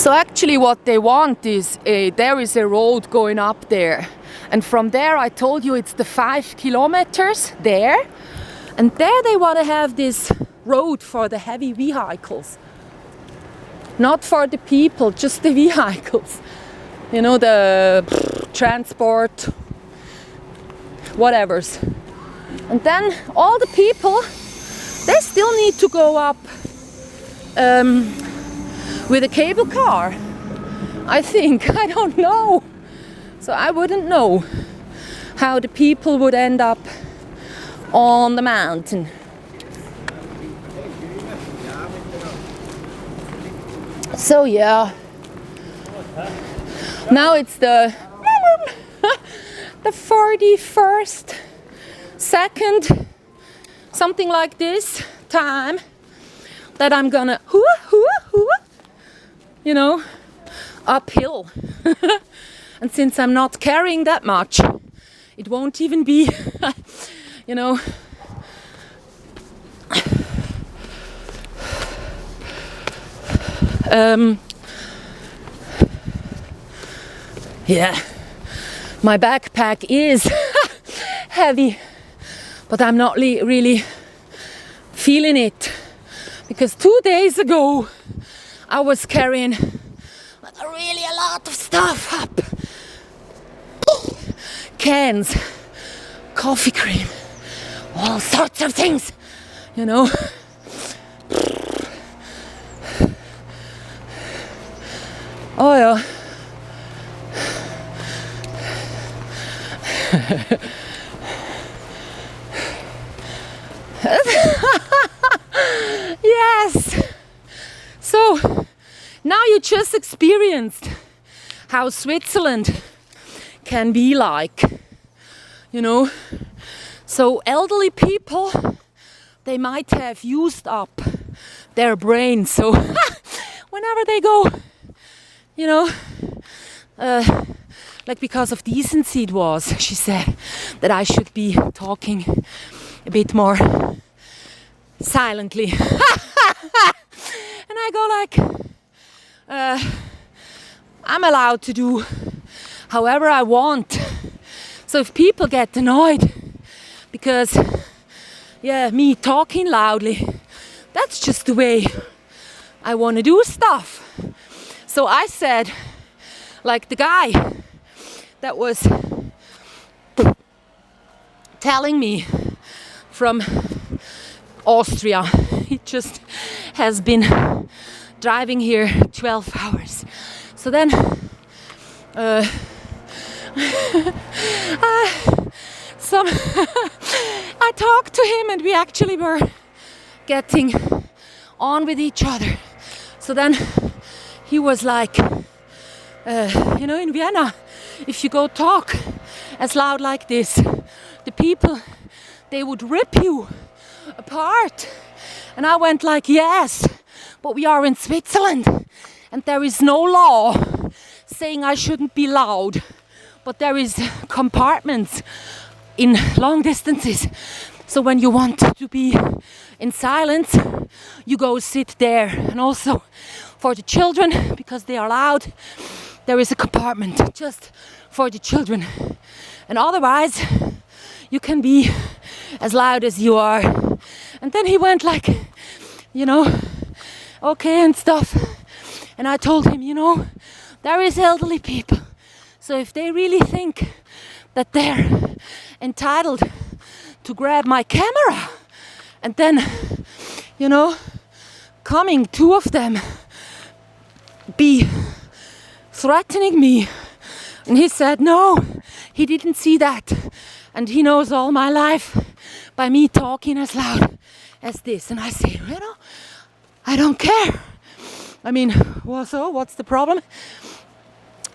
So actually what they want is, there is a road going up there. And from there I told you it's the 5 kilometers there. And there they want to have this road for the heavy vehicles. Not for the people, just the vehicles. You know, the transport, whatevers. And then all the people, they still need to go up with a cable car. I think, I don't know. So I wouldn't know how the people would end up on the mountain. So yeah, now it's the 41st second, something like this time that I'm gonna you know, uphill. And since I'm not carrying that much, it won't even be, you know, yeah, my backpack is heavy, but I'm not really feeling it, because 2 days ago I was carrying like really a lot of stuff up. Cans, coffee cream, all sorts of things, you know. Oh yeah. Yes. So now you just experienced how Switzerland can be like, you know. So elderly people, they might have used up their brain, so whenever they go, you know, like because of decency it was, she said that I should be talking a bit more silently. And I go like, I'm allowed to do however I want. So if people get annoyed because, yeah, me talking loudly, that's just the way I want to do stuff. So I said, like the guy that was telling me from Austria, he just has been driving here 12 hours. So then I talked to him and we actually were getting on with each other. So then he was like, you know, in Vienna, if you go talk as loud like this, the people, they would rip you apart. And I went like, yes, but we are in Switzerland and there is no law saying I shouldn't be loud, but there is compartments in long distances. So when you want to be in silence, you go sit there. And also for the children, because they are loud, there is a compartment just for the children. And otherwise, you can be as loud as you are. And then he went like, you know, okay and stuff. And I told him, you know, there is elderly people. So if they really think that they're entitled to grab my camera and then, you know, coming, two of them, be threatening me. And he said, no, he didn't see that. And he knows all my life by me talking as loud as this. And I say, you know, I don't care. I mean, well, so what's the problem?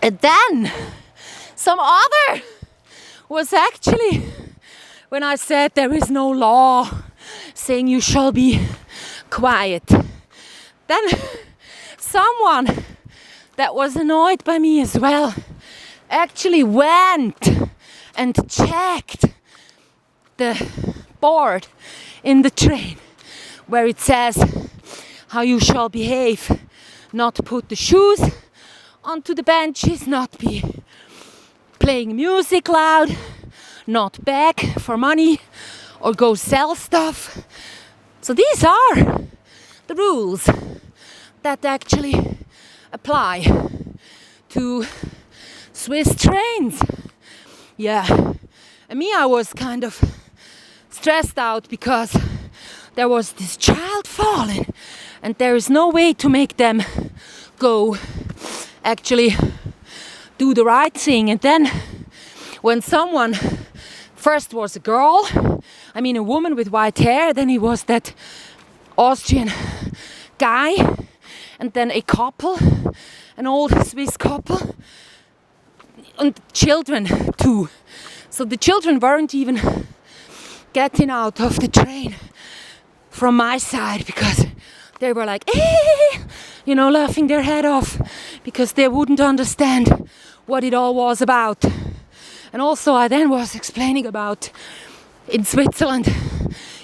And then some other was actually when I said there is no law saying you shall be quiet. Then someone that was annoyed by me as well actually went and checked the board in the train where it says how you shall behave, not put the shoes onto the benches, not be playing music loud, not beg for money or go sell stuff. So these are the rules that actually apply to Swiss trains. Yeah, and me, I was kind of stressed out because there was this child falling and there is no way to make them go actually do the right thing. And then when someone first was a girl, I mean a woman with white hair, then he was that Austrian guy, and then a couple, an old Swiss couple, and children too. So the children weren't even getting out of the train from my side because they were like, eh, you know, laughing their head off because they wouldn't understand what it all was about. And also I then was explaining about in Switzerland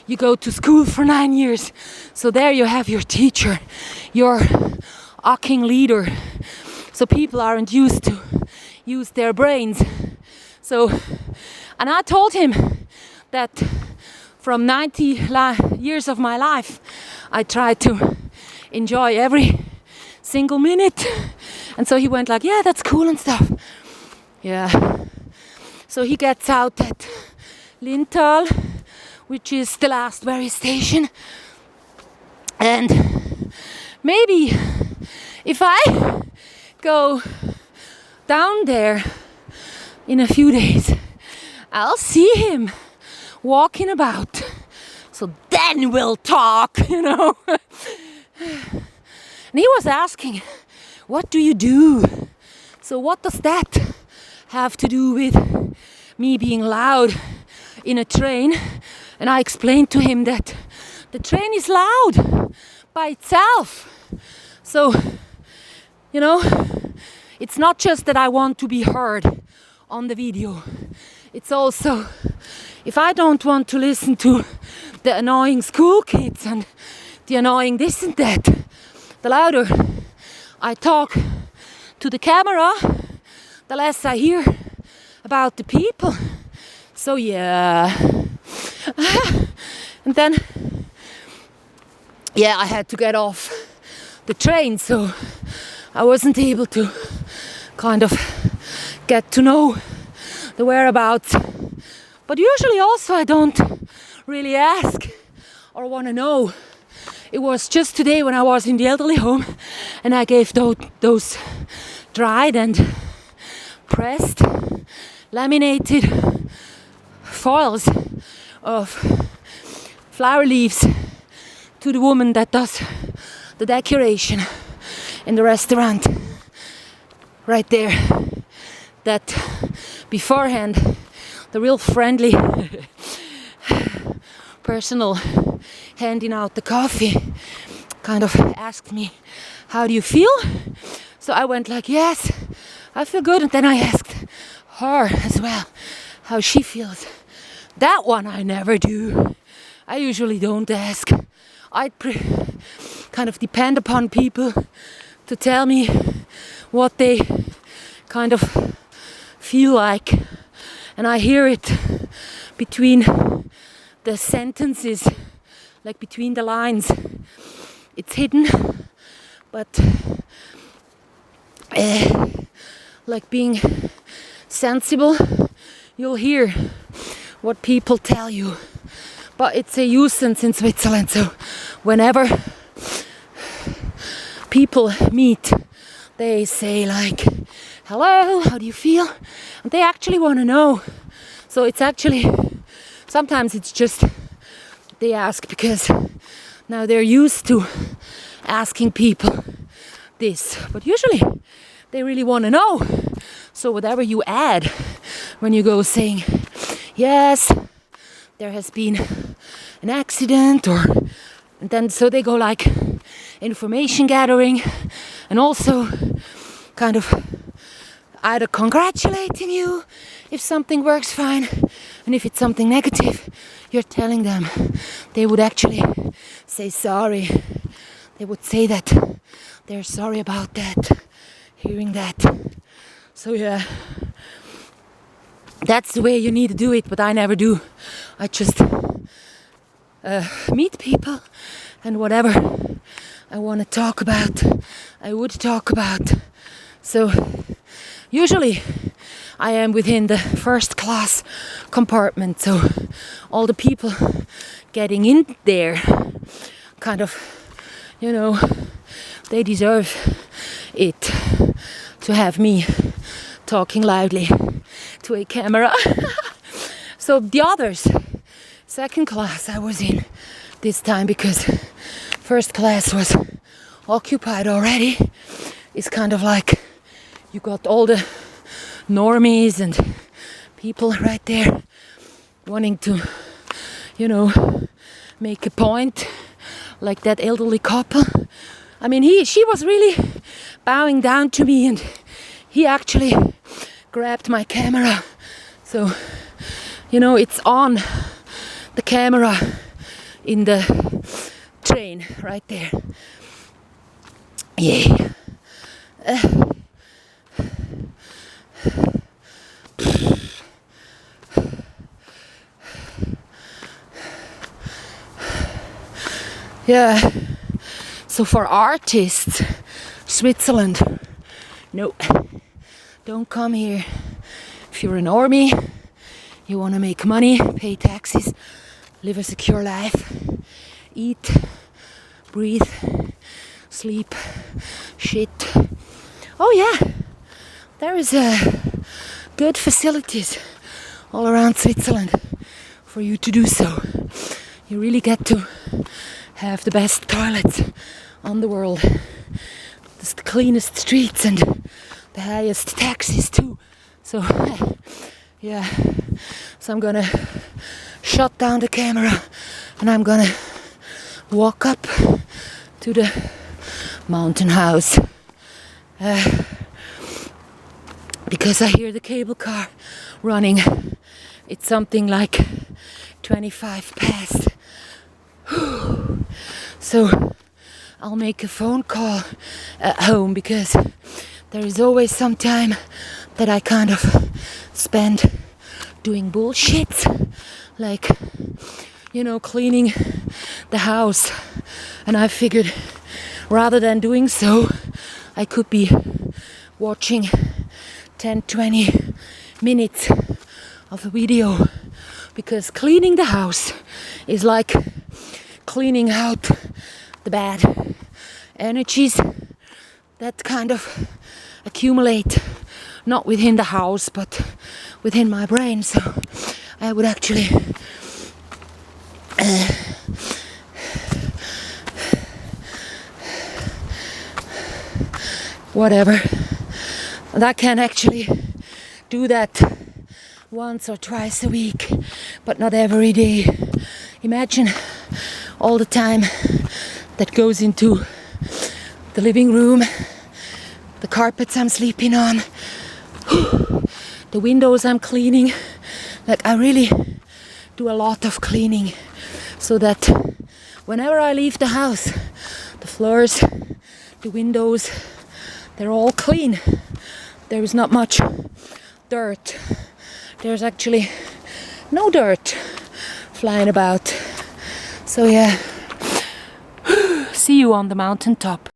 you go to school for 9 years, so there you have your teacher, your Aching leader, so people aren't used to use their brains. So, and I told him that from 90 years of my life I tried to enjoy every single minute, and so he went like, yeah, that's cool and stuff. Yeah, so he gets out at Lintal, which is the last very station, and maybe if I go down there in a few days, I'll see him walking about. So then we'll talk, you know. And he was asking, what do you do? So what does that have to do with me being loud in a train? And I explained to him that the train is loud by itself. So, you know, it's not just that I want to be heard on the video. It's also, if I don't want to listen to the annoying school kids and the annoying this and that, the louder I talk to the camera, the less I hear about the people. So yeah. And then, yeah, I had to get off the train, so I wasn't able to kind of get to know the whereabouts. But usually also I don't really ask or want to know. It was just today when I was in the elderly home and I gave those dried and pressed, laminated foils of flower leaves to the woman that does the decoration in the restaurant right there. That beforehand, the real friendly personal handing out the coffee kind of asked me, how do you feel? So I went like, yes, I feel good. And then I asked her as well how she feels. That one I never do. I usually don't ask. I kind of depend upon people to tell me what they kind of feel like, and I hear it between the sentences, like between the lines. It's hidden, but like being sensible, you'll hear what people tell you. But it's a nuisance in Switzerland, so whenever people meet, they say like, hello, how do you feel? And they actually want to know. So it's actually, sometimes it's just they ask because now they're used to asking people this. But usually they really want to know. So whatever you add when you go saying, yes, there has been an accident, or, and then so they go like information gathering, and also kind of either congratulating you if something works fine, and if it's something negative, you're telling them. They would actually say sorry. They would say that they're sorry about that. hearing that. So yeah, that's the way you need to do it, but I never do. I just meet people, and whatever I want to talk about, I would talk about. So usually I am within the first class compartment, so all the people getting in there kind of, you know, they deserve it to have me talking loudly to a camera. So the others, second class I was in this time because first class was occupied already. It's kind of like you got all the normies and people right there wanting to, you know, make a point, like that elderly couple. I mean, she was really bowing down to me, and he actually grabbed my camera. So, you know, it's on the camera in the train right there. Yeah. Yeah. So for artists, Switzerland, no, don't come here. If you're an normie, you want to make money, pay taxes, live a secure life, eat, breathe, sleep, shit. Oh yeah, there is good facilities all around Switzerland for you to do so. You really get to have the best toilets on the world, the cleanest streets, and the highest taxes too. So yeah, so I'm gonna shut down the camera and I'm gonna walk up to the mountain house because I hear the cable car running. It's something like 25 past. So I'll make a phone call at home because there is always some time that I kind of spend doing bullshit, like, you know, cleaning the house. And I figured rather than doing so, I could be watching 10-20 minutes of a video, because cleaning the house is like cleaning out the bad energies that kind of accumulate, not within the house but within my brain. So I would actually whatever, and I can actually do that once or twice a week, but not every day. Imagine all the time that goes into the living room, the carpets I'm sleeping on, the windows I'm cleaning. Like, I really do a lot of cleaning so that whenever I leave the house, the floors, the windows, they're all clean. There is not much dirt. There's actually no dirt flying about. So yeah, see you on the mountaintop.